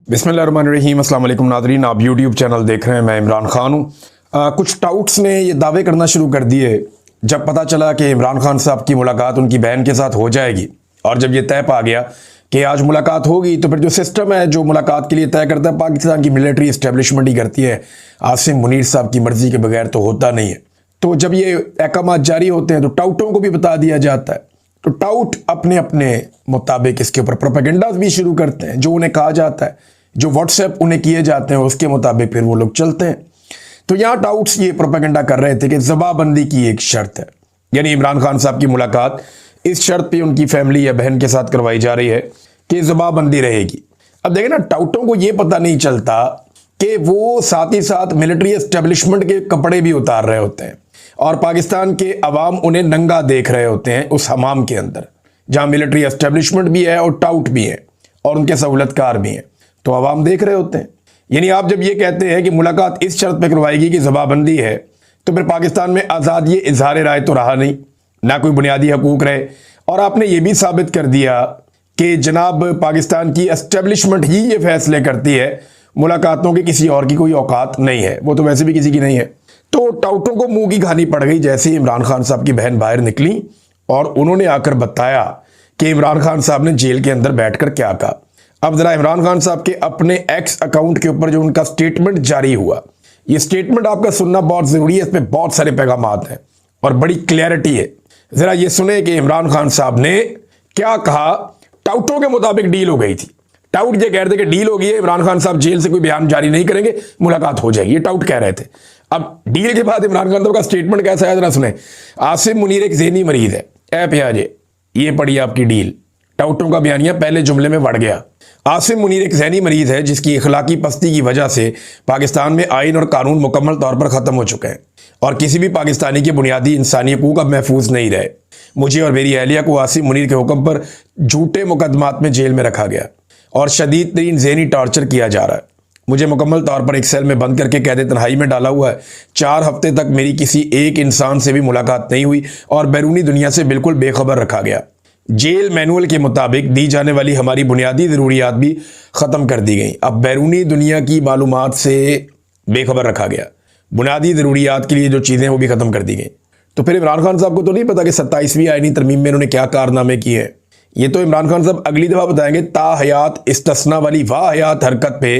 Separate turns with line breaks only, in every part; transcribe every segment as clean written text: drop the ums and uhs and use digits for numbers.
बिस्मिल्लाहिर्रहमानिर्रहीम। अस्सलाम वालेकुम नाज़रीन, आप यूट्यूब चैनल देख रहे हैं। मैं इमरान खान हूँ। कुछ टाउट्स ने ये दावे करना शुरू कर दिए जब पता चला कि इमरान खान साहब की मुलाकात उनकी बहन के साथ हो जाएगी, और जब ये तय पा गया कि आज मुलाकात होगी, तो फिर जो सिस्टम है जो मुलाकात के लिए तय करता है पाकिस्तान की मिलिट्री इस्टेब्लिशमेंट ही करती है। आसिम मुनीर साहब की मर्जी के बगैर तो होता नहीं है। तो जब ये अहकाम जारी होते हैं तो टाउटों को भी बता दिया जाता है, तो टाउट अपने अपने मुताबिक इसके ऊपर प्रोपेगेंडा भी शुरू करते हैं। जो उन्हें कहा जाता है, जो व्हाट्सएप उन्हें किए जाते हैं, उसके मुताबिक फिर वो लोग चलते हैं। तो यहाँ टाउट्स ये प्रोपेगेंडा कर रहे थे कि जबाबंदी की एक शर्त है, यानी इमरान खान साहब की मुलाकात इस शर्त पे उनकी फैमिली या बहन के साथ करवाई जा रही है कि जबाबंदी रहेगी। अब देखें ना, टाउटों को ये पता नहीं चलता कि वो साथ ही साथ मिलिट्री एस्टेब्लिशमेंट के कपड़े भी उतार रहे होते हैं और पाकिस्तान के अवाम उन्हें नंगा देख रहे होते हैं उस हमाम के अंदर, जहां मिलिट्री एस्टेब्लिशमेंट भी है और टाउट भी है और उनके सहूलतकार भी हैं। तो अवाम देख रहे होते हैं। यानी आप जब ये कहते हैं कि मुलाकात इस शर्त पर करवाएगी कि जबाबंदी है, तो फिर पाकिस्तान में आज़ाद ये इजहार राय तो रहा नहीं, ना कोई बुनियादी हकूक रहे। और आपने ये भी साबित कर दिया कि जनाब पाकिस्तान की एस्टेब्लिशमेंट ही ये फैसले करती है, मुलाकातों की किसी और की कोई औकात नहीं है, वो तो वैसे भी किसी की नहीं है। तो टाउटों को मुंह की खानी पड़ गई जैसे इमरान खान साहब की बहन बाहर निकली और उन्होंने आकर बताया कि इमरान खान साहब ने जेल के अंदर बैठकर क्या कहा। अब जरा इमरान खान साहब के अपने एक्स अकाउंट के ऊपर जो उनका स्टेटमेंट जारी हुआ, ये स्टेटमेंट आपका सुनना बहुत जरूरी है। इसमें बहुत सारे पैगामात हैं और बड़ी क्लैरिटी है। जरा ये सुने कि इमरान खान साहब ने क्या कहा। टाउटों के मुताबिक डील हो गई थी। टाउट ये कह रहे थे कि डील हो गई है, इमरान खान साहब जेल से कोई बयान जारी नहीं करेंगे, मुलाकात हो जाएगी, ये टाउट कह रहे थे। अब डील के बाद इमरान खान साहब का स्टेटमेंट कैसा है जरा सुने। आसिम मुनीर एक ज़हनी मरीज है, ऐ प्याजे, ये पड़ी आपकी डील। टाउटों का बयानिया पहले जुमले में बढ़ गया। आसिम मुनीर एक ज़हनी मरीज है जिसकी इखलाकी पस्ती की वजह से पाकिस्तान में आइन और कानून मुकम्मल तौर पर ख़त्म हो चुके हैं और किसी भी पाकिस्तानी के बुनियादी इंसानी हकूक़ अब महफूज नहीं रहे। मुझे और मेरी अहलिया को आसिम मुनीर के हुक्म पर झूठे मुकदमात में जेल में रखा गया और शदीद तरीन ज़हनी टॉर्चर किया जा रहा है। मुझे मुकम्मल तौर पर एक सेल में बंद करके कैद तन्हाई में डाला हुआ है। 4 हफ्ते तक मेरी किसी एक इंसान से भी मुलाकात नहीं हुई और बैरूनी दुनिया से बिल्कुल बेखबर रखा गया। जेल मैनुअल के मुताबिक दी जाने वाली हमारी बुनियादी ज़रूरियात भी ख़त्म कर दी गई। अब बैरूनी दुनिया की मालूमात से बेखबर रखा गया, बुनियादी ज़रूरियात के लिए जो चीज़ें वो भी ख़त्म कर दी गई। तो फिर इमरान खान साहब को तो नहीं पता कि 27वीं आईनी तरमीम में इन्होंने क्या कारनामे किए हैं। ये तो इमरान खान साहब अगली दफ़ा बताएंगे। ताहयात इस्तिस्ना वाली वाहयात हरकत पे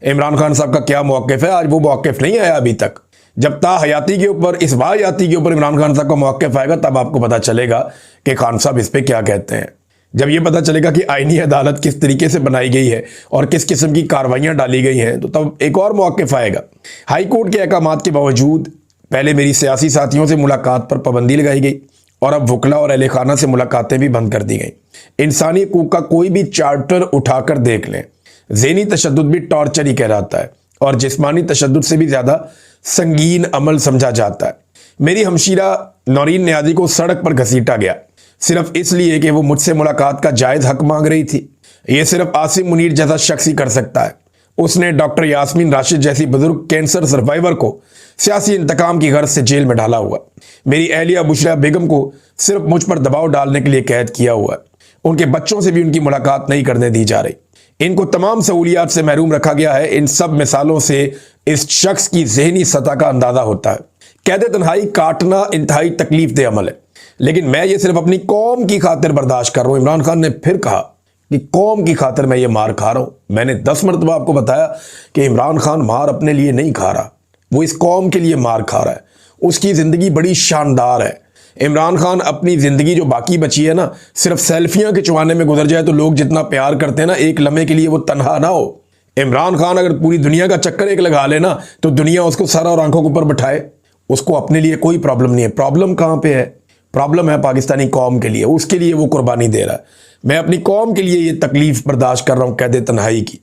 इमरान खान साहब का क्या मौक़िफ़ है, आज वो मौक़िफ़ नहीं आया अभी तक। जब ताहयाती के ऊपर, इस वाहयाती के ऊपर इमरान खान साहब का मौक़िफ़ आएगा, तब आपको पता चलेगा कि खान साहब इस पे क्या कहते हैं। जब ये पता चलेगा कि आईनी अदालत किस तरीके से बनाई गई है और किस किस्म की कार्रवाइयाँ डाली गई हैं, तो तब एक और मौक़िफ़ आएगा। हाई कोर्ट के अहकामात के बावजूद पहले मेरी सियासी साथियों से मुलाकात पर पाबंदी लगाई गई और अब वकला और अहले खाना से मुलाकातें भी बंद कर दी गई। इंसानी हकूक़ का कोई भी चार्टर उठाकर देख लें, ज़हनी तशद्दुद भी टॉर्चर ही कहलाता है और जिस्मानी तशद्दुद से भी ज़्यादा संगीन अमल समझा जाता है। मेरी हमशीरा नौरीन नियाज़ी को सड़क पर घसीटा गया सिर्फ इसलिए कि वो मुझसे मुलाकात का जायज़ हक मांग रही थी। ये सिर्फ आसिम मुनीर जैसा शख्स ही कर सकता है। उसने डॉक्टर यास्मीन राशिद जैसी बुजुर्ग कैंसर सर्वाइवर को सियासी इंतकाम की गर्ज से जेल में डाला हुआ, मेरी अहलिया बुशरा बेगम को सिर्फ मुझ पर दबाव डालने के लिए कैद किया हुआ है। उनके बच्चों से भी उनकी मुलाकात नहीं करने दी जा रही। इनको तमाम सहूलियात से महरूम रखा गया है। इन सब मिसालों से इस शख्स की ज़हनी सतह का अंदाज़ा होता है। कैद तन्हाई काटना इंतहाई तकलीफ दे अमल है, लेकिन मैं ये सिर्फ अपनी कौम की खातिर बर्दाश्त कर रहा हूँ। इमरान खान ने फिर कहा कि कौम की खातिर मैं ये मार खा रहा हूँ। मैंने 10 मरतबा आपको बताया कि इमरान खान मार अपने लिए नहीं खा रहा, वो इस कौम के लिए मार खा रहा है। उसकी ज़िंदगी बड़ी शानदार है। इमरान खान अपनी ज़िंदगी जो बाकी बची है ना, सिर्फ सेल्फियाँ खिंचवाने में गुजर जाए तो लोग जितना प्यार करते हैं ना, एक लम्हे के लिए वो तनहा ना हो। इमरान खान अगर पूरी दुनिया का चक्कर एक लगा लेना तो दुनिया उसको सर और आंखों के ऊपर बैठाए, उसको अपने लिए कोई प्रॉब्लम नहीं है। प्रॉब्लम कहाँ पे है? प्रॉब्लम है पाकिस्तानी कौम के लिए, उसके लिए वो कुर्बानी दे रहा है। मैं अपनी कौम के लिए ये तकलीफ बर्दाश्त कर रहा हूँ कैद तन्हाई की।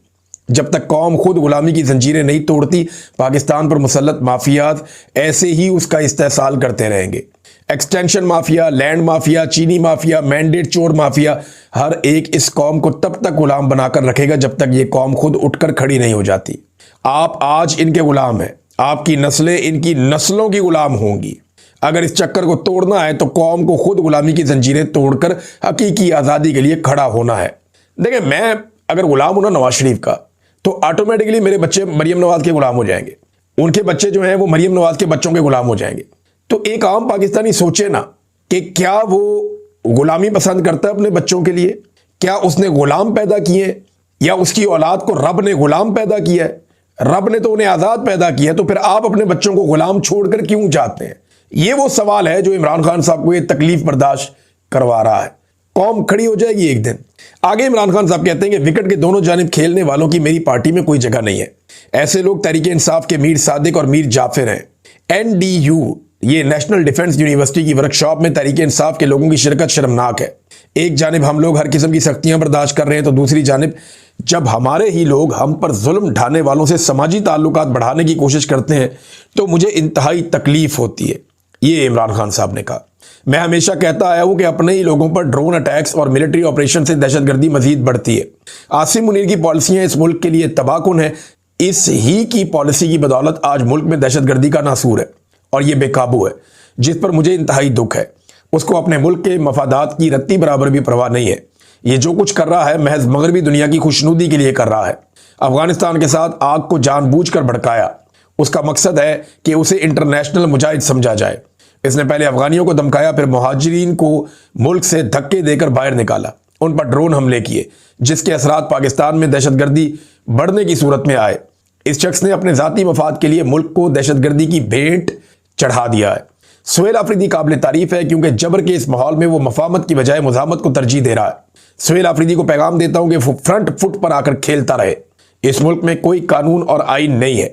जब तक कौम खुद गुलामी की जंजीरें नहीं तोड़ती, पाकिस्तान पर मुसल्लत माफियात ऐसे ही उसका इस्तेसाल करते रहेंगे। एक्सटेंशन माफिया, लैंड माफिया, चीनी माफिया, मैंडेट चोर माफिया, हर एक इस कौम को तब तक गुलाम बनाकर रखेगा जब तक ये कौम खुद उठकर खड़ी नहीं हो जाती। आप आज इनके गुलाम हैं, आपकी नस्लें इनकी नस्लों की गुलाम होंगी। अगर इस चक्कर को तोड़ना है तो कौम को खुद गुलामी की जंजीरें तोड़कर हकीकी आज़ादी के लिए खड़ा होना है। देखिए, मैं अगर गुलाम हूं ना नवाज शरीफ का, तो ऑटोमेटिकली मेरे बच्चे मरियम नवाज के गुलाम हो जाएंगे, उनके बच्चे जो हैं वो मरियम नवाज के बच्चों के गुलाम हो जाएंगे। तो एक आम पाकिस्तानी सोचे ना कि क्या वो गुलामी पसंद करता है अपने बच्चों के लिए? क्या उसने गुलाम पैदा किए या उसकी औलाद को रब ने गुलाम पैदा किया है? रब ने तो उन्हें आज़ाद पैदा किया, तो फिर आप अपने बच्चों को गुलाम छोड़कर क्यों जाते हैं? ये वो सवाल है जो इमरान खान साहब को ये तकलीफ बर्दाश्त करवा रहा है। कौम खड़ी हो जाएगी एक दिन। आगे इमरान खान साहब कहते हैं कि विकेट के दोनों जानिब खेलने वालों की मेरी पार्टी में कोई जगह नहीं है। ऐसे लोग तहरीक इंसाफ के मीर सादिक और मीर जाफिर हैं। NDU, ये नेशनल डिफेंस यूनिवर्सिटी की वर्कशॉप में तहरीक इंसाफ के लोगों की शिरकत शर्मनाक है। एक जानिब हम लोग हर किस्म की सख्तियां बर्दाश्त कर रहे हैं, तो दूसरी जानिब जब हमारे ही लोग हम पर जुल्म ढाने वालों से समाजी ताल्लुकात बढ़ाने की कोशिश करते हैं तो मुझे इंतहाई तकलीफ होती है। ये इमरान खान साहब ने कहा। मैं हमेशा कहता आया हूं कि अपने ही लोगों पर ड्रोन अटैक्स और मिलिट्री ऑपरेशन से दहशतगर्दी मजीद बढ़ती है। आसिम मुनीर की पॉलिसियां इस मुल्क के लिए तबाहकुन है। इस ही की पॉलिसी की बदौलत आज मुल्क में दहशतगर्दी का नासूर है और यह बेकाबू है, जिस पर मुझे इंतहाई दुख है। उसको अपने मुल्क के मफादात की रत्ती बराबर भी परवाह नहीं है। ये जो कुछ कर रहा है महज मगरबी दुनिया की खुशनुदी के लिए कर रहा है। अफगानिस्तान के साथ आग को जानबूझकर भड़काया। उसका मकसद है कि उसे इंटरनेशनल मुजाहिद समझा जाए। इसने पहले अफगानियों को धमकाया, फिर मुहाजिरीन को मुल्क से धक्के देकर बाहर निकाला, उन पर ड्रोन हमले किए, जिसके असरात पाकिस्तान में दहशतगर्दी बढ़ने की सूरत में आए। इस शख्स ने अपने जाती मफाद के लिए मुल्क को दहशतगर्दी की भेंट चढ़ा दिया है। सुहेल आफरीदी काबिल तारीफ है क्योंकि जबर के इस माहौल में वो मफामत की बजाय मुजामत को तरजीह दे रहा है। सुहेल आफरीदी को पैगाम देता हूं कि फ्रंट फुट पर आकर खेलता रहे। इस मुल्क में कोई कानून और आइन नहीं है।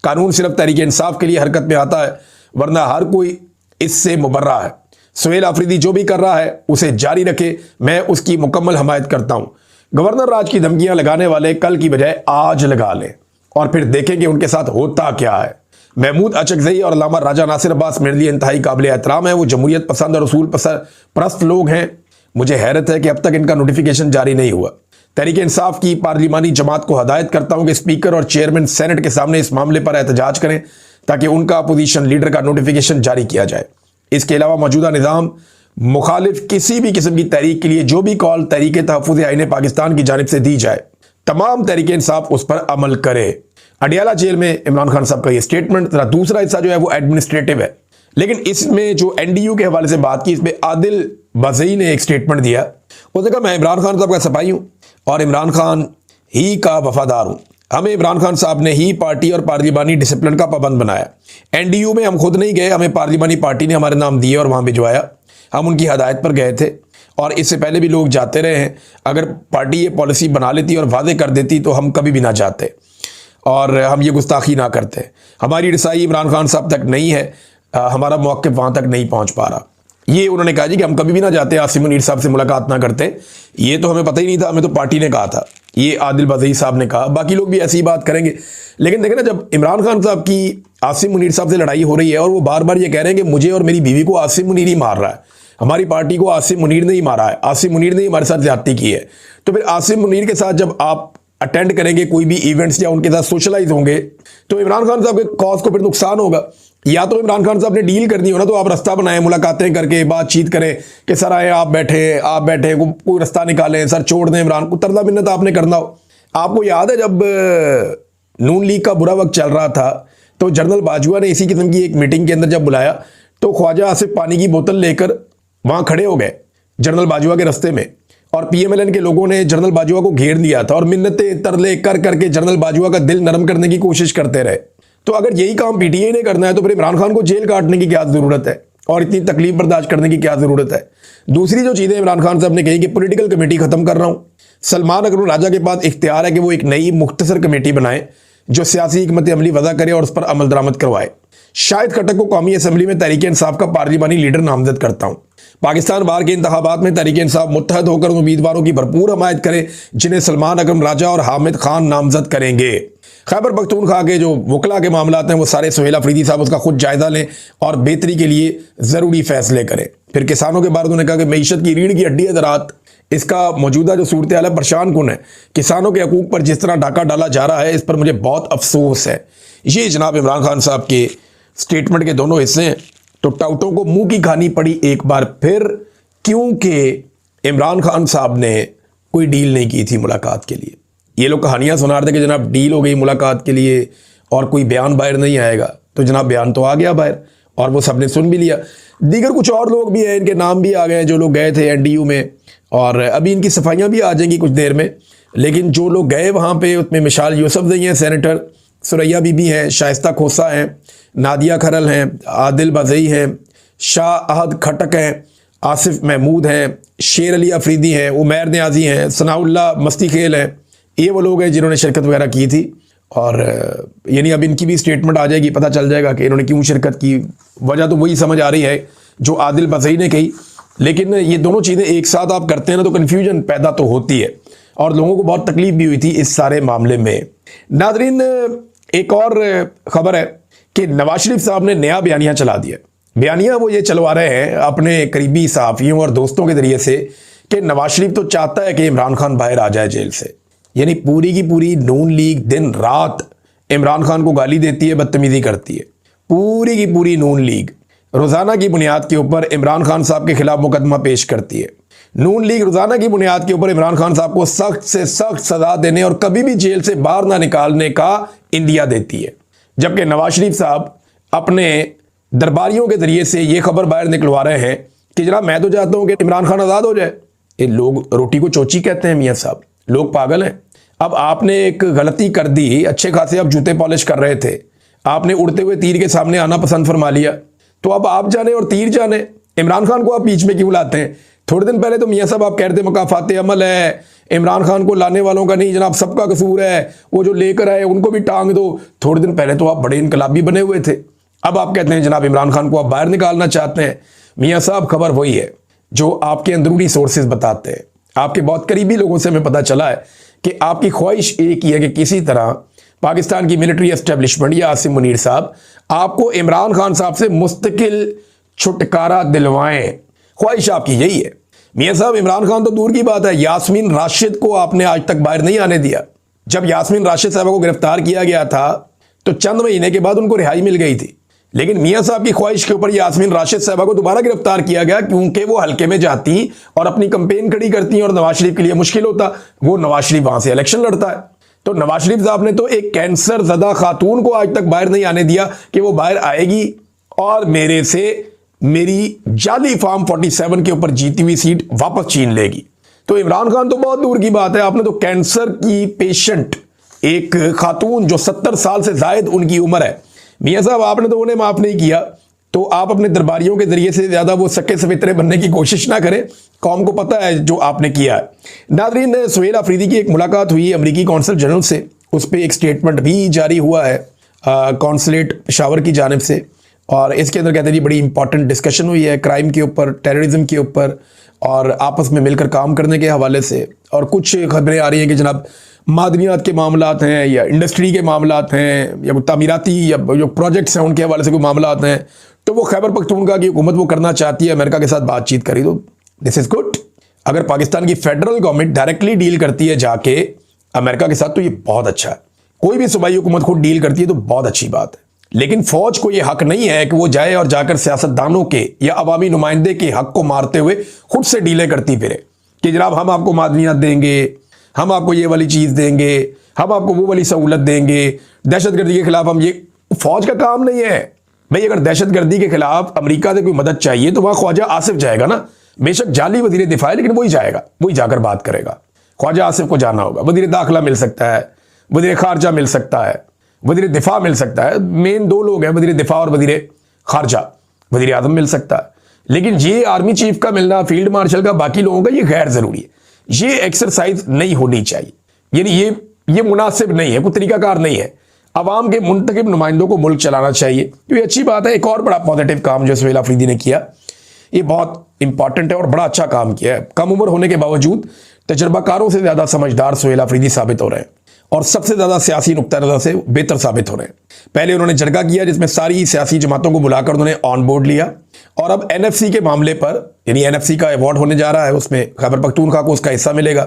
कानून सिर्फ तहरीक इंसाफ के लिए हरकत में आता है, वरना हर कोई इससे मुबर्रा है। सुहेल आफरीदी जो भी कर रहा है उसे जारी रखे, मैं उसकी मुकम्मल हमायत करता हूं। गवर्नर राज की धमकियां लगाने वाले कल की बजाय आज लगा लें और फिर देखें कि उनके साथ होता क्या है। महमूद अचकजई और अल्लामा राजा नासिर अब्बास मेरे लिए इंतहाई काबिल एहतराम है। वो जमहूरियत पसंद और उसूल परस्त लोग हैं। मुझे हैरत है कि अब तक इनका नोटिफिकेशन जारी नहीं हुआ। तहरीक इंसाफ की पार्लिमानी जमात को हदायत करता हूं कि स्पीकर और चेयरमैन सेनेट के सामने इस मामले पर एहतजाज करें ताकि उनका अपोजिशन लीडर का नोटिफिकेशन जारी किया जाए। इसके अलावा मौजूदा निज़ाम मुखालिफ किसी भी किस्म की तहरीक के लिए जो भी कॉल तहरीक तहफ़्फ़ुज़ आईन पाकिस्तान की जानिब से दी जाए, तमाम तहरीक इंसाफ उस पर अमल करे। अडियाला जेल में इमरान खान साहब का यह स्टेटमेंट। जरा दूसरा हिस्सा जो है वो एडमिनिस्ट्रेटिव है, लेकिन इसमें जो NDU के हवाले से बात की, इसमें आदिल बज़ई ने एक स्टेटमेंट दिया। उसने कहा मैं इमरान खान साहब का सिपाही हूं और इमरान खान ही का वफादार हूं। हमें इमरान खान साहब ने ही पार्टी और पार्लिमानी डिसिप्लिन का पाबंद बनाया। NDU में हम खुद नहीं गए, हमें पार्लिमानी पार्टी ने हमारे नाम दिए और वहां भिजवाया। हम उनकी हदायत पर गए थे और इससे पहले भी लोग जाते रहे हैं। अगर पार्टी ये पॉलिसी बना लेती और वादे कर देती तो हम कभी भी ना जाते और हम ये गुस्ताखी ना करते। हमारी रसाई इमरान खान साहब तक नहीं है, हमारा मौक़िफ़ वहाँ तक नहीं पहुँच पा रहा। ये उन्होंने कहा जी कि हम कभी भी ना जाते, आसिम मुनीर साहब से मुलाकात ना करते। ये तो हमें पता ही नहीं था, हमें तो पार्टी ने कहा था। ये आदिल बज़ई साहब ने कहा। बाकी लोग भी ऐसी ही बात करेंगे। लेकिन देखें ना, जब इमरान खान साहब की आसिम मुनीर साहब से लड़ाई हो रही है और वो बार बार ये कह रहे हैं कि मुझे और मेरी बीवी को आसिम मुनीर ही मार रहा है, हमारी पार्टी को आसिम मुनीर ने ही मारा है, आसिम मुनीर ने ही हमारे साथ ज्यादती की है, तो फिर आसिम मुनीर के साथ जब आप अटेंड करेंगे कोई भी इवेंट्स या उनके साथ सोशलाइज होंगे तो इमरान खान साहब के कॉज को फिर नुकसान होगा। या तो इमरान खान साहब ने डील करनी हो ना, तो आप रास्ता बनाएं, मुलाकातें करके बातचीत करें कि सर आए, आप बैठे कोई रास्ता निकालें, सर छोड़ दें इमरान को। तरला मिन्नत आपने करना हो। आपको याद है जब नून लीग का बुरा वक्त चल रहा था तो जनरल बाजवा ने इसी किस्म की एक मीटिंग के अंदर जब बुलाया तो ख्वाजा आसिफ पानी की बोतल लेकर वहां खड़े हो गए जनरल बाजवा के रास्ते में, और PMLN के लोगों ने जनरल बाजवा को घेर लिया था और मिन्नतें तरले कर करके जनरल बाजवा का दिल नरम करने की कोशिश करते रहे। तो अगर यही काम PTI ने करना है तो फिर इमरान खान को जेल काटने की क्या जरूरत है और इतनी तकलीफ बर्दाश्त करने की क्या जरूरत है। दूसरी जो चीजें इमरान खान साहब ने कही कि पॉलिटिकल कमेटी खत्म कर रहा हूं। सलमान अकरम राजा के पास इख्तियार है कि वो एक नई मुख्तसर कमेटी बनाए जो सियासी हिकमत अमली वज़ा करे और उस पर अमल दरामद करवाए। शाहिद खट्टक को कौमी असम्बली में तहरीक इंसाफ का पार्लिमानी लीडर नामजद करता हूं। पाकिस्तान बार के इंतखाबात में तहरीक इंसाफ मुत्तहद होकर उन उम्मीदवारों की भरपूर हमायत करे जिन्हें सलमान अकरम राजा और हामिद खान नामजद करेंगे। खैबर पख्तूनख्वा के जो वकला के मामलात हैं वो सारे सुहेल आफरीदी साहब उसका खुद जायजा लें और बेहतरी के लिए ज़रूरी फैसले करें। फिर किसानों के बारे में उन्होंने कहा कि मईशत की रीढ़ की हड्डी है ज़राअत, इसका मौजूदा जो सूरत हाल है परेशान कुन है। किसानों के हकूक़ पर जिस तरह डाका डाला जा रहा है इस पर मुझे बहुत अफसोस है। ये जनाब इमरान खान साहब के स्टेटमेंट के दोनों हिस्से हैं। तो टाउटों को मुंह की खानी पड़ी एक बार फिर, क्योंकि इमरान खान साहब ने कोई डील नहीं की थी मुलाकात के लिए। ये लोग कहानियां सुना रहे थे कि जनाब डील हो गई मुलाकात के लिए और कोई बयान बाहर नहीं आएगा, तो जनाब बयान तो आ गया बाहर और वो सबने सुन भी लिया। दीगर कुछ और लोग भी हैं, इनके नाम भी आ गए हैं जो लोग गए थे एनडीयू में, और अभी इनकी सफाइयां भी आ जाएंगी कुछ देर में। लेकिन जो लोग गए वहाँ पे उसमें मिशाल यूसुफजई हैं, सेनेटर सुरैया बीबी हैं, शाइस्ता खोसा हैं, नादिया खरल हैं, आदिल बजई हैं, शाह अहद खटक हैं, आसिफ महमूद हैं, शेर अली अफरीदी हैं, उमैर न्याजी हैं, सनाउल्ला मस्ती खेल हैं। ये वो लोग हैं जिन्होंने शिरकत वगैरह की थी। और यानी अब इनकी भी स्टेटमेंट आ जाएगी, पता चल जाएगा कि इन्होंने क्यों शिरकत की। वजह तो वही समझ आ रही है जो आदिल बजई ने कही, लेकिन ये दोनों चीज़ें एक साथ आप करते हैं ना तो कन्फ्यूजन पैदा तो होती है और लोगों को बहुत तकलीफ भी हुई थी इस सारे मामले में। नादरीन, एक और खबर है कि नवाज शरीफ साहब ने नया बयानिया चला दिया। बयानिया वो ये चलवा रहे हैं अपने करीबी सहाफ़ियों और दोस्तों के ज़रिए से कि नवाज शरीफ तो चाहता है कि इमरान खान बाहर आ जाए जेल से। यानी पूरी की पूरी नून लीग दिन रात इमरान खान को गाली देती है, बदतमीज़ी करती है। पूरी की पूरी नून लीग रोज़ाना की बुनियाद के ऊपर इमरान खान साहब के खिलाफ मुकदमा पेश करती है। नून लीग रोज़ाना की बुनियाद के ऊपर इमरान खान साहब को सख्त से सख्त सज़ा देने और कभी भी जेल से बाहर ना निकालने का इंदिया देती है। जबकि नवाज शरीफ साहब अपने दरबारियों के ज़रिए से ये खबर बाहर निकलवा रहे हैं कि जनाब मैं तो चाहता हूँ कि इमरान खान आज़ाद हो जाए। ये लोग रोटी को चोची कहते हैं मियाँ साहब, लोग पागल हैं। अब आपने एक गलती कर दी, अच्छे खासे आप जूते पॉलिश कर रहे थे, आपने उड़ते हुए तीर के सामने आना पसंद फरमा लिया, तो अब आप जाने और तीर जाने। इमरान खान को आप बीच में क्यों लाते हैं? थोड़े दिन पहले तो मियाँ साहब आप कह रहे थे मकाफाते अमल है, इमरान खान को लाने वालों का नहीं जनाब सबका कसूर है, वो जो लेकर आए उनको भी टांग दो। थोड़े दिन पहले तो आप बड़े इनकलाबी बने हुए थे, अब आप कहते हैं जनाब इमरान खान को आप बाहर निकालना चाहते हैं। मियाँ साहब खबर वही है जो आपके अंदरूनी सोर्सेज बताते हैं। आपके बहुत करीबी लोगों से हमें पता चला है कि आपकी ख्वाहिश एक ही है कि किसी तरह पाकिस्तान की मिलिट्री एस्टेब्लिशमेंट या आसिम मुनीर साहब आपको इमरान खान साहब से मुस्तकिल छुटकारा दिलवाएं। ख्वाहिश आपकी यही है। मियाँ साहब इमरान खान तो दूर की बात है, यास्मीन राशिद को आपने आज तक बाहर नहीं आने दिया। जब यास्मीन राशिद साहब को गिरफ्तार किया गया था तो चंद महीने के बाद उनको रिहाई मिल गई थी, लेकिन मियाँ साहब की ख्वाहिश के ऊपर यास्मीन राशिद साहबा को दोबारा गिरफ्तार किया गया क्योंकि वो हल्के में जाती और अपनी कंपेन खड़ी करती और नवाज शरीफ के लिए मुश्किल होता, वो नवाज शरीफ वहां से इलेक्शन लड़ता है। तो नवाज शरीफ साहब ने तो एक कैंसर ज़दा खातून को आज तक बाहर नहीं आने दिया कि वो बाहर आएगी और मेरे से मेरी जाली फार्म 47 के ऊपर जीती हुई सीट वापस छीन लेगी। तो इमरान खान तो बहुत दूर की बात है, आपने तो कैंसर की पेशेंट एक खातून जो 70 साल से जायद उनकी उम्र है, मियाँ साहब आपने तो उन्हें माफ नहीं किया। तो आप अपने दरबारियों के जरिए से ज्यादा वो सके सवित्रे बनने की कोशिश ना करें, कौम को पता है जो आपने किया है। नाज़रीन, सुहेल अफरीदी की एक मुलाकात हुई अमेरिकी कौंसल जनरल से, उस पर एक स्टेटमेंट भी जारी हुआ है कौंसलेट पेशावर की जानिब से, और इसके अंदर कहते हैं जी बड़ी इंपॉर्टेंट डिस्कशन हुई है क्राइम के ऊपर, टेररिज्म के ऊपर और आपस में मिलकर काम करने के हवाले से। और कुछ खबरें आ रही हैं कि जनाब मादनियात के मामलात हैं या इंडस्ट्री के मामलात हैं या तामीराती या जो प्रोजेक्ट्स हैं उनके हवाले से कोई मामलात हैं, तो वो खैबर पख्तूनख्वा की हुकूमत वो करना चाहती है अमेरिका के साथ बातचीत करी, तो दिस इज़ गुड। अगर पाकिस्तान की फेडरल गवर्नमेंट डायरेक्टली डील करती है जाके अमेरिका के साथ तो ये बहुत अच्छा है। कोई भी सूबाई हुकूमत खुद डील करती है तो बहुत अच्छी बात है, लेकिन फौज को यह हक नहीं है कि वो जाए और जाकर सियासतदानों के या अवामी नुमाइंदे के हक को मारते हुए खुद से डीलें करती फिरे कि जनाब हम आपको मादनियात देंगे, हम आपको ये वाली चीज़ देंगे, हम आपको वो वाली सहूलत देंगे, दहशतगर्दी के खिलाफ हम ये। फौज का काम नहीं है भाई। अगर दहशतगर्दी के खिलाफ अमेरिका से कोई मदद चाहिए तो वहाँ ख्वाजा आसिफ जाएगा ना, बेशक जाली वजीर दिफा है लेकिन वही जाएगा, वही जाकर बात करेगा। ख्वाजा आसिफ को जाना होगा, वजीर दाखिला मिल सकता है, वजीर खारजा मिल सकता है, वजीर दिफा मिल सकता है। मेन दो लोग हैं, वजीर दिफा और वजीर खारजा, वजीर आजम मिल सकता है। लेकिन ये आर्मी चीफ का मिलना, फील्ड मार्शल का, बाकी लोगों का, ये गैर जरूरी है। ये एक्सरसाइज नहीं होनी चाहिए, यानी ये मुनासिब नहीं है, कोई तरीकाकार नहीं है। अवाम के मुंतखब नुमाइंदों को मुल्क चलाना चाहिए, तो ये अच्छी बात है। एक और बड़ा पॉजिटिव काम जो सुहेल अफरीदी ने किया, ये बहुत इंपॉर्टेंट है और बड़ा अच्छा काम किया है। कम उम्र होने के बावजूद तजर्बाकारों से ज़्यादा समझदार सुहेल अफरीदी साबित हो रहे हैं और सबसे ज़्यादा सियासी नुक्ता नज़र से बेहतर साबित हो रहे हैं। पहले उन्होंने जरगा किया जिसमें सारी सियासी जमातों को बुलाकर उन्होंने ऑन बोर्ड लिया, और अब एनएफसी के मामले पर, यानी एनएफसी का अवार्ड होने जा रहा है, उसमें खैबर पख्तूनख्वा को उसका हिस्सा मिलेगा,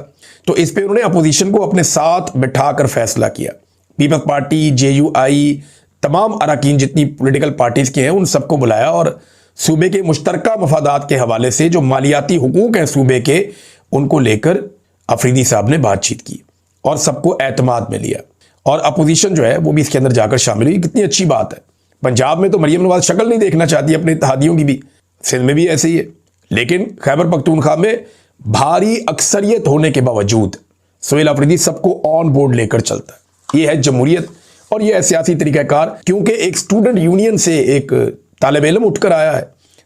तो इस पर उन्होंने अपोजिशन को अपने साथ बिठाकर फैसला किया। पीपल्स पार्टी, जेयूआई, तमाम अरकान जितनी पॉलिटिकल पार्टीज़ के हैं उन सबको बुलाया और सूबे के मुश्तरका मफादात के हवाले से जो मालियाती हुकूक हैं सूबे के, उनको लेकर अफरीदी साहब ने बातचीत की और सबको एतमाद में लिया, और अपोजिशन जो है वो भी इसके अंदर जाकर शामिल हुई। कितनी अच्छी बात है। पंजाब में तो मरियम नवाज शक्ल नहीं देखना चाहती अपने इत्तेहादियों की भी, सिंध में भी ऐसे ही है। लेकिन खैबर पख्तूनख्वा में भारी अक्सरियत होने के बावजूद सोहेल अफरीदी सबको ऑन बोर्ड लेकर चलता है। ये है जमहूरियत और ये है सियासी तरीक़ाकार। क्योंकि एक स्टूडेंट यूनियन से एक तालिब इल्म उठकर आया है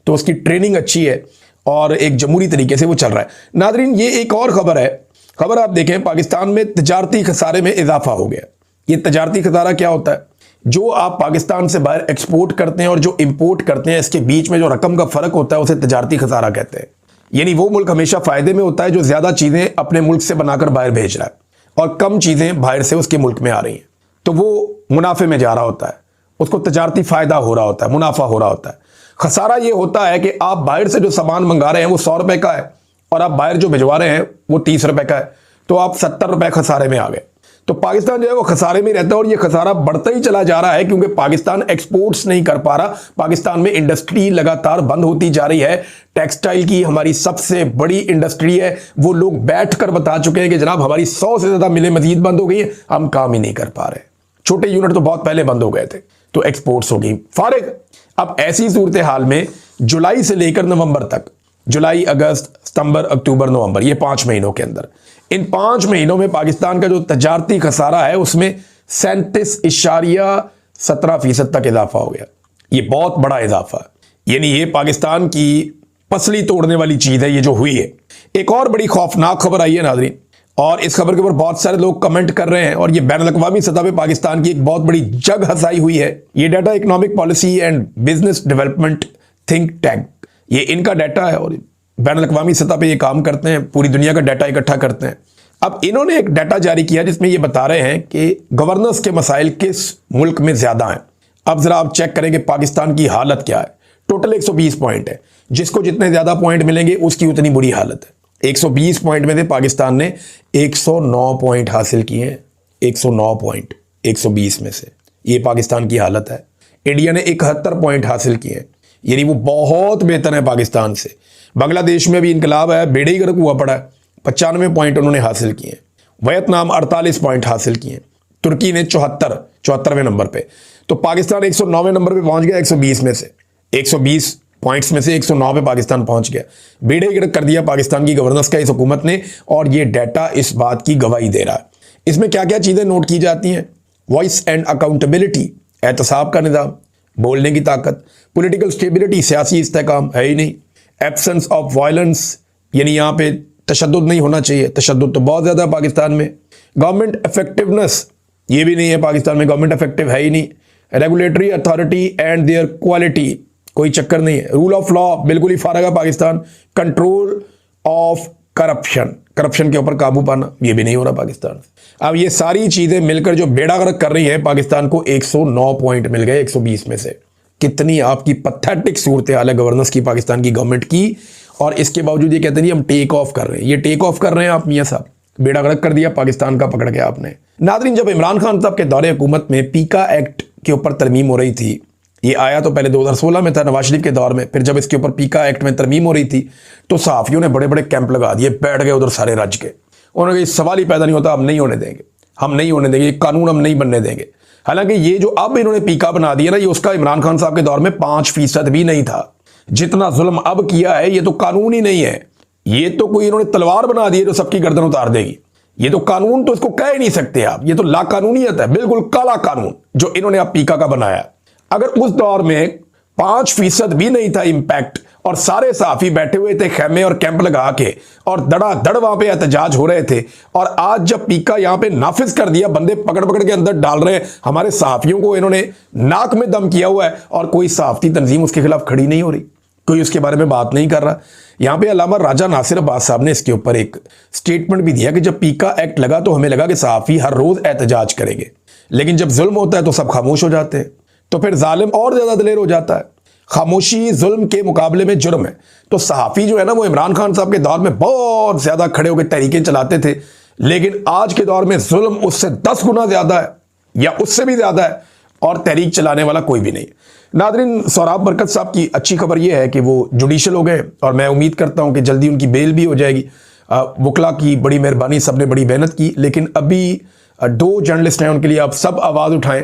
तो उसकी ट्रेनिंग अच्छी है और एक जमहूरी तरीके से वो चल रहा है। नादरीन, ये एक और खबर है। खबर आप देखें, पाकिस्तान में तजारती खसारे में इजाफा हो गया। ये तजारती खसारा क्या होता है? जो आप पाकिस्तान से बाहर एक्सपोर्ट करते हैं और जो इंपोर्ट करते हैं, इसके बीच में जो रकम का फर्क होता है उसे तजारती खसारा कहते हैं। यानी वो मुल्क हमेशा फायदे में होता है जो ज्यादा चीजें अपने मुल्क से बनाकर बाहर भेज रहा है और कम चीजें बाहर से उसके मुल्क में आ रही हैं, तो वो मुनाफे में जा रहा होता है, उसको तजारती फायदा हो रहा होता है, मुनाफा हो रहा होता है। खसारा ये होता है कि आप बाहर से जो सामान मंगा रहे हैं वो 100 रुपए का है और आप बाहर जो भिजवा रहे हैं वो 30 रुपए का है, तो आप 70 रुपए खसारे में आ गए। तो पाकिस्तान जो है वो खसारे में रहता है और ये खसारा बढ़ता ही चला जा रहा है क्योंकि पाकिस्तान एक्सपोर्ट्स नहीं कर पा रहा। पाकिस्तान में इंडस्ट्री लगातार बंद होती जा रही है। टेक्सटाइल की हमारी सबसे बड़ी इंडस्ट्री है, वो लोग बैठकर बता चुके हैं कि जनाब हमारी 100 से ज्यादा मिलें मजीद बंद हो गई है, हम काम ही नहीं कर पा रहे। छोटे यूनिट तो बहुत पहले बंद हो गए थे, तो एक्सपोर्ट्स हो गई फारिग। अब ऐसी सूरत हाल में जुलाई से लेकर नवंबर तक, जुलाई, अगस्त, सितंबर, अक्टूबर, नवंबर, ये 5 महीनों के अंदर, इन 5 महीनों में पाकिस्तान का जो तजारती खसारा है उसमें 37.17% तक इजाफा हो गया। ये बहुत बड़ा इजाफा है, यानी ये पाकिस्तान की पसली तोड़ने वाली चीज है ये जो हुई है। एक और बड़ी खौफनाक खबर आई है नाज़रीन, और इस खबर के ऊपर बहुत सारे लोग कमेंट कर रहे हैं और ये बैन अल-अक़वामी सतह पे पाकिस्तान की एक बहुत बड़ी जग हसाई हुई है। ये data economic policy and business development think tank, ये इनका डाटा है और बैन अल-अक़वामी सतह पे ये काम करते हैं, पूरी दुनिया का डाटा इकट्ठा करते हैं। अब इन्होंने एक डाटा जारी किया जिसमें ये बता रहे हैं कि गवर्नेंस के मसाइल किस मुल्क में ज्यादा हैं। अब जरा आप चेक करें कि पाकिस्तान की हालत क्या है। टोटल 120 पॉइंट है, जिसको जितने ज्यादा पॉइंट मिलेंगे उसकी उतनी बुरी हालत है। 120 पॉइंट में से पाकिस्तान ने 109 पॉइंट हासिल किए हैं। 109 पॉइंट 120 में से, ये पाकिस्तान की हालत है। इंडिया ने 71 पॉइंट हासिल किए हैं, यानी वो बहुत बेहतर है पाकिस्तान से। बांग्लादेश में भी इनकलाब है, बेड़े ही गर्क हुआ पड़ा है, 95 पॉइंट उन्होंने हासिल किए। वियतनाम 48 पॉइंट हासिल किए। तुर्की ने 74वें नंबर पे। तो पाकिस्तान 109वें नंबर पे पहुंच गया 120 में से। 120 पॉइंट्स में से 109 पे पाकिस्तान पहुंच गया। बेड़े गर्क कर दिया पाकिस्तान की गवर्नेंस का इस हुकूमत ने, और ये डाटा इस बात की गवाही दे रहा है। इसमें क्या क्या चीजें नोट की जाती हैं? वॉइस एंड अकाउंटेबिलिटी, एहतसाब का निज़ाम, बोलने की ताकत, पॉलिटिकल स्टेबिलिटी, सियासी इस्तेकाम है ही नहीं, एब्सेंस ऑफ वायलेंस, यानी यहाँ पे तशद्दुद नहीं होना चाहिए, तशद्दुद तो बहुत ज्यादा है पाकिस्तान में। गवर्नमेंट इफेक्टिवनेस, ये भी नहीं है पाकिस्तान में, गवर्नमेंट इफेक्टिव है ही नहीं। Regulatory authority and there quality, कोई चक्कर नहीं है। रूल ऑफ लॉ बिल्कुल ही फारग है Pakistan. Control of corruption, corruption के ऊपर काबू पाना, ये भी नहीं हो रहा पाकिस्तान। अब ये सारी चीजें मिलकर जो बेड़ा गर्क कर रही है, पाकिस्तान को 109 पॉइंट मिल गए 120 में से। कितनी आपकी पथेटिक सूरत हाल है गवर्नेंस की पाकिस्तान की गवर्नमेंट की, और इसके बावजूद ये कहते नहीं हम टेक ऑफ कर रहे हैं। ये टेक ऑफ कर रहे हैं आप मियां साहब, बेड़ा गर्क कर दिया पाकिस्तान का पकड़ के आपने। नादरीन, जब इमरान खान साहब के दौरे हुकूमत में पीका एक्ट के ऊपर तरमीम हो रही थी, ये आया तो पहले 2016 में था नवाज शरीफ के दौर में, फिर जब इसके ऊपर पीका एक्ट में तरमीम हो रही थी तो सहाफियों ने बड़े बड़े कैंप लगा दिए, बैठ गए उधर सारे रज के। उन्होंने कहा सवाल ही पैदा नहीं होता, हम नहीं होने देंगे, हम नहीं होने देंगे, ये कानून हम नहीं बनने देंगे। हालांकि ये जो अब इन्होंने पीका बना दिया ना, ये उसका इमरान खान साहब के दौर में 5% भी नहीं था। जितना जुल्म अब किया है ये तो कानून ही नहीं है, ये तो कोई इन्होंने तलवार बना दी है जो सबकी गर्दन उतार देगी। ये तो कानून तो इसको कह ही नहीं सकते आप, ये तो लाकानूनियत है, बिल्कुल काला कानून जो इन्होंने अब पीका का बनाया। अगर उस दौर में 5% भी नहीं था इंपैक्ट और सारे सहाफी बैठे हुए थे खेमे और कैंप लगा के और धड़ाधड़ वहां पे एहतजाज हो रहे थे, और आज जब पीका यहां पे नाफिज कर दिया, बंदे पकड़ पकड़ के अंदर डाल रहे हैं, हमारे सहाफियों को इन्होंने नाक में दम किया हुआ है और कोई सहाफती तंजीम उसके खिलाफ खड़ी नहीं हो रही, कोई उसके बारे में बात नहीं कर रहा। यहां पे अल्लामा राजा नासिर अब्बास साहब ने इसके ऊपर एक स्टेटमेंट भी दिया कि जब पीका एक्ट लगा तो हमें लगा कि सहाफी हर रोज एहतजाज करेंगे, लेकिन जब जुल्म होता है तो सब खामोश हो जाते हैं, तो फिर जालिम और ज्यादा दिलेर हो जाता है। खामोशी जुल्म के मुकाबले में जुर्म है। तो सहाफी जो है ना, वो इमरान खान साहब के दौर में बहुत ज्यादा खड़े होकर तहरीकें चलाते थे, लेकिन आज के दौर में जुल्म उससे 10 गुना ज्यादा है या उससे भी ज्यादा है, और तहरीक चलाने वाला कोई भी नहीं। नादरीन, सौराब बरकत साहब की अच्छी खबर यह है कि वो जुडिशल हो गए और मैं उम्मीद करता हूं कि जल्दी उनकी बेल भी हो जाएगी। वकला की बड़ी मेहरबानी, सबने बड़ी मेहनत की, लेकिन अभी 2 जर्नलिस्ट हैं, उनके लिए आप सब आवाज़ उठाएं,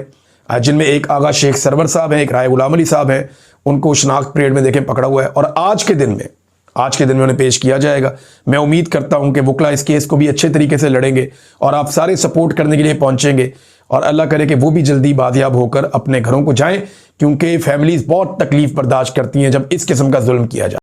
जिनमें एक आगा शेख सरवर साहब हैं, एक राय गुलाम अली साहब हैं। उनको शनाख्त परेड में देखें पकड़ा हुआ है और आज के दिन में उन्हें पेश किया जाएगा। मैं उम्मीद करता हूं कि वकला इस केस को भी अच्छे तरीके से लड़ेंगे और आप सारे सपोर्ट करने के लिए पहुंचेंगे और अल्लाह करे कि वो भी जल्दी बादियाब होकर अपने घरों को जाएं, क्योंकि फैमिलीज बहुत तकलीफ बर्दाश्त करती हैं जब इस किस्म का जुल्म किया जाए।